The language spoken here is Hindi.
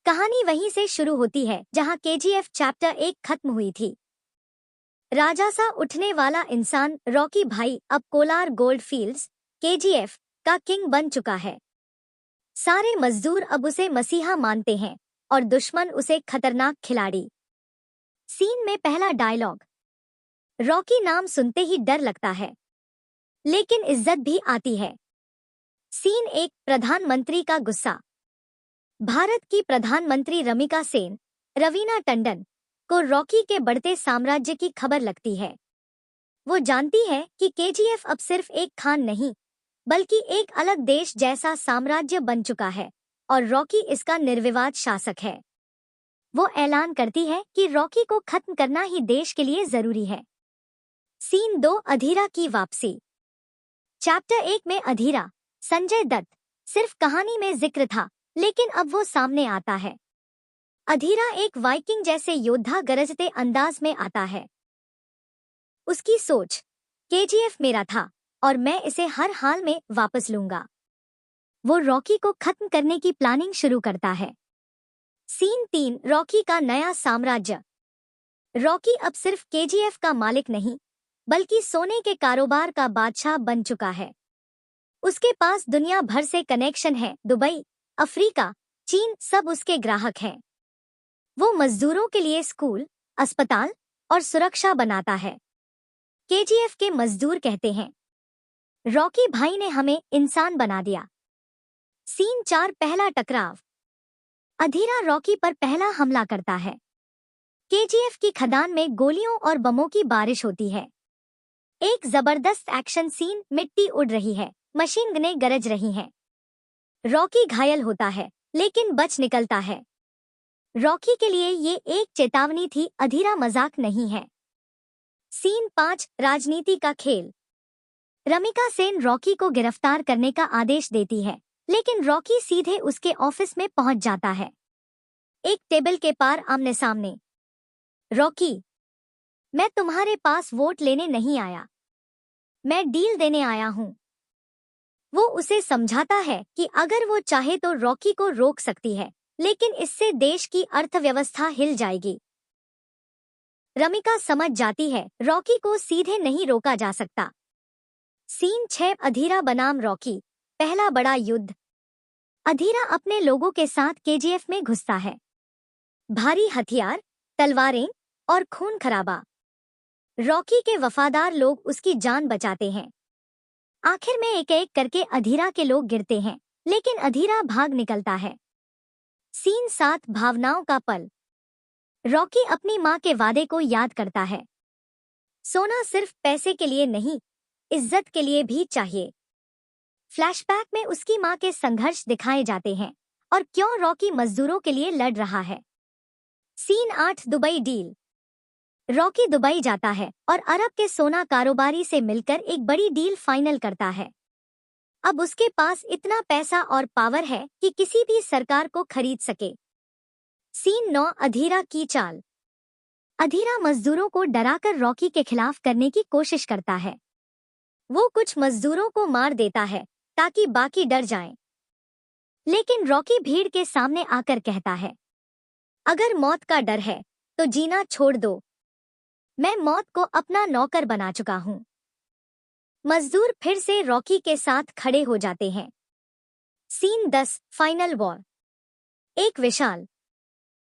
कहानी वहीं से शुरू होती है जहां केजीएफ चैप्टर 1 खत्म हुई थी। राजा सा उठने वाला इंसान रॉकी भाई अब कोलार गोल्ड फील्ड्स केजीएफ का किंग बन चुका है। सारे मजदूर अब उसे मसीहा मानते हैं और दुश्मन उसे खतरनाक खिलाड़ी। सीन में पहला डायलॉग। रॉकी नाम सुनते ही डर लगता है, लेकिन इज्जत भी आती है। सीन 1। प्रधानमंत्री का गुस्सा। भारत की प्रधानमंत्री रमिका सेन, रवीना टंडन को रॉकी के बढ़ते साम्राज्य की खबर लगती है। वो जानती है कि केजीएफ अब सिर्फ एक खान नहीं, बल्कि एक अलग देश जैसा साम्राज्य बन चुका है और रॉकी इसका निर्विवाद शासक है। वो ऐलान करती है कि रॉकी को खत्म करना ही देश के लिए जरूरी है। सीन 2। अधीरा की वापसी। चैप्टर 1 में अधीरा, संजय दत्त, सिर्फ कहानी में जिक्र था, लेकिन अब वो सामने आता है। अधीरा एक वाइकिंग जैसे योद्धा गरजते अंदाज में आता है। उसकी सोच, केजीएफ मेरा था और मैं इसे हर हाल में वापस लूंगा। वो रॉकी को खत्म करने की प्लानिंग शुरू करता है। सीन 3। रॉकी का नया साम्राज्य। रॉकी अब सिर्फ केजीएफ का मालिक नहीं, बल्कि सोने के कारोबार का बादशाह बन चुका है। उसके पास दुनिया भर से कनेक्शन है। दुबई, अफ्रीका, चीन सब उसके ग्राहक हैं। वो मजदूरों के लिए स्कूल, अस्पताल और सुरक्षा बनाता है। केजीएफ के मजदूर कहते हैं, रॉकी भाई ने हमें इंसान बना दिया। सीन 4। पहला टकराव। अधीरा रॉकी पर पहला हमला करता है। केजीएफ की खदान में गोलियों और बमों की बारिश होती है। एक जबरदस्त एक्शन सीन। मिट्टी उड़ रही है, मशीन गनें गरज रही हैं। रॉकी घायल होता है, लेकिन बच निकलता है। रॉकी के लिए ये एक चेतावनी थी, अधीरा मजाक नहीं है। सीन 5। राजनीति का खेल। रमिका सेन रॉकी को गिरफ्तार करने का आदेश देती है, लेकिन रॉकी सीधे उसके ऑफिस में पहुंच जाता है। एक टेबल के पार आमने सामने। रॉकी, मैं तुम्हारे पास वोट लेने नहीं आया, मैं डील देने आया हूं। वो उसे समझाता है कि अगर वो चाहे तो रॉकी को रोक सकती है, लेकिन इससे देश की अर्थव्यवस्था हिल जाएगी। रमिका समझ जाती है, रॉकी को सीधे नहीं रोका जा सकता। सीन 6। अधीरा बनाम रॉकी, पहला बड़ा युद्ध। अधीरा अपने लोगों के साथ केजीएफ में घुसता है। भारी हथियार, तलवारें और खून खराबा। रॉकी के वफादार लोग उसकी जान बचाते हैं। आखिर में एक एक करके अधीरा के लोग गिरते हैं, लेकिन अधीरा भाग निकलता है। सीन 7। भावनाओं का पल। रॉकी अपनी माँ के वादे को याद करता है। सोना सिर्फ पैसे के लिए नहीं, इज्जत के लिए भी चाहिए। फ्लैशबैक में उसकी माँ के संघर्ष दिखाए जाते हैं और क्यों रॉकी मजदूरों के लिए लड़ रहा है। Scene 8। Dubai deal. Rocky Dubai जाता है और अरब के सोना कारोबारी से मिलकर एक बड़ी डील फाइनल करता है। अब उसके पास इतना पैसा और पावर है कि किसी भी सरकार को खरीद सके। सीन 9। अधीरा की चाल। अधीरा मजदूरों को डराकर रॉकी के खिलाफ करने की कोशिश करता है। वो कुछ मजदूरों को मार देता है ताकि बाकी डर जाएं। लेकिन रॉकी भीड़ के सामने आकर कहता है, अगर मौत का डर है तो जीना छोड़ दो। मैं मौत को अपना नौकर बना चुका हूं। मजदूर फिर से रॉकी के साथ खड़े हो जाते हैं। सीन 10। Final war. एक विशाल